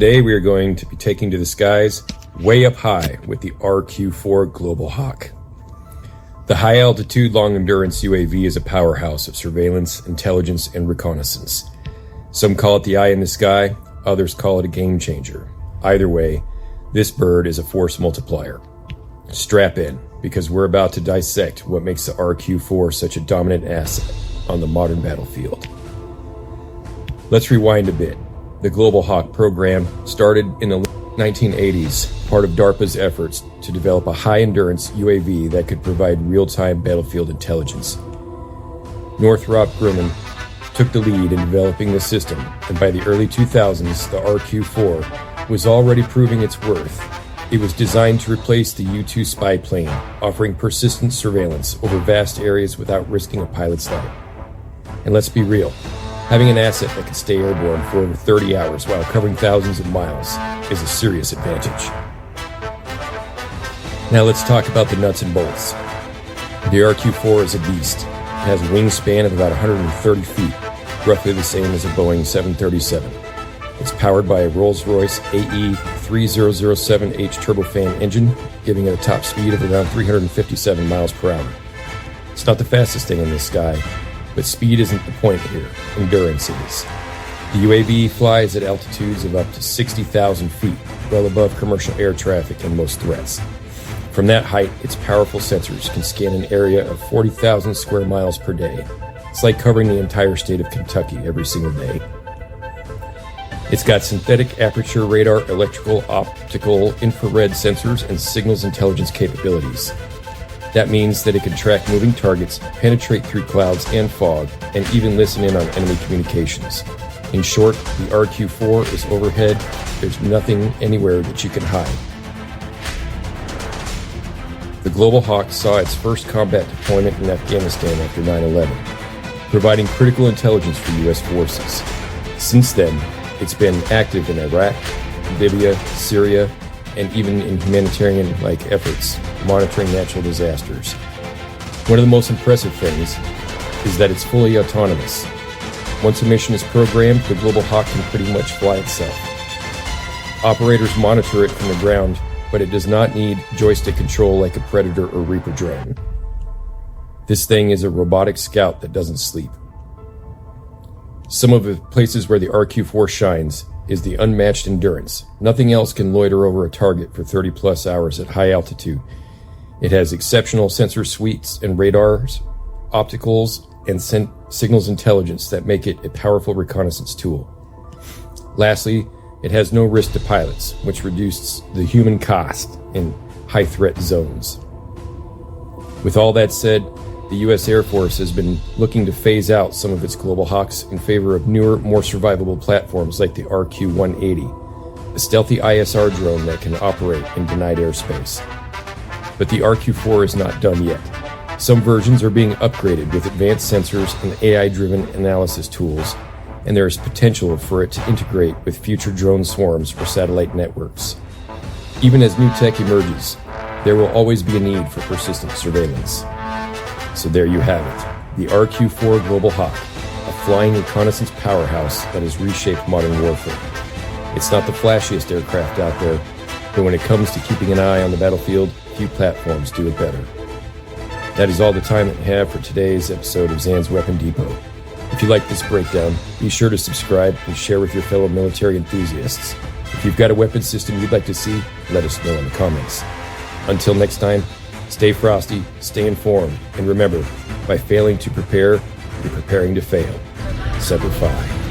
Today we are going to be taking to the skies way up high with the RQ-4 Global Hawk. The high-altitude, long-endurance UAV is a powerhouse of surveillance, intelligence, and reconnaissance. Some call it the eye in the sky, others call it a game-changer. Either way, this bird is a force multiplier. Strap in, because we're about to dissect what makes the RQ-4 such a dominant asset on the modern battlefield. Let's rewind a bit. The Global Hawk program started in the 1980s, part of DARPA's efforts to develop a high-endurance UAV that could provide real-time battlefield intelligence. Northrop Grumman took the lead in developing the system, and by the early 2000s, the RQ-4 was already proving its worth. It was designed to replace the U-2 spy plane, offering persistent surveillance over vast areas without risking a pilot's life. And let's be real, having an asset that can stay airborne for over 30 hours while covering thousands of miles is a serious advantage. Now let's talk about the nuts and bolts. The RQ-4 is a beast. It has a wingspan of about 130 feet, roughly the same as a Boeing 737. It's powered by a Rolls-Royce AE3007H turbofan engine, giving it a top speed of around 357 miles per hour. It's not the fastest thing in the sky, but speed isn't the point here, endurance is. The UAV flies at altitudes of up to 60,000 feet, well above commercial air traffic and most threats. From that height, its powerful sensors can scan an area of 40,000 square miles per day. It's like covering the entire state of Kentucky every single day. It's got synthetic aperture radar, electrical, optical, infrared sensors, and signals intelligence capabilities. That means that it can track moving targets, penetrate through clouds and fog, and even listen in on enemy communications. In short, the RQ-4 is overhead. There's nothing anywhere that you can hide. The Global Hawk saw its first combat deployment in Afghanistan after 9/11, providing critical intelligence for U.S. forces. Since then, it's been active in Iraq, Libya, Syria, and even in humanitarian-like efforts, monitoring natural disasters. One of the most impressive things is that it's fully autonomous. Once a mission is programmed, the Global Hawk can pretty much fly itself. Operators monitor it from the ground, but it does not need joystick control like a Predator or Reaper drone. This thing is a robotic scout that doesn't sleep. Some of the places where the RQ-4 shines is the unmatched endurance. Nothing else can loiter over a target for 30-plus hours at high altitude. It has exceptional sensor suites and radars, opticals, and signals intelligence that make it a powerful reconnaissance tool. Lastly, it has no risk to pilots, which reduces the human cost in high-threat zones. With all that said, the U.S. Air Force has been looking to phase out some of its Global Hawks in favor of newer, more survivable platforms like the RQ-180, a stealthy ISR drone that can operate in denied airspace. But the RQ-4 is not done yet. Some versions are being upgraded with advanced sensors and AI-driven analysis tools, and there is potential for it to integrate with future drone swarms or satellite networks. Even as new tech emerges, there will always be a need for persistent surveillance. So there you have it, the RQ-4 Global Hawk, a flying reconnaissance powerhouse that has reshaped modern warfare. It's not the flashiest aircraft out there, but when it comes to keeping an eye on the battlefield, few platforms do it better. That is all the time that we have for today's episode of Zan's Weapon Depot. If you like this breakdown, be sure to subscribe and share with your fellow military enthusiasts. If you've got a weapon system you'd like to see, let us know in the comments. Until next time, stay frosty, stay informed, and remember, by failing to prepare, you're preparing to fail. Semper Fi.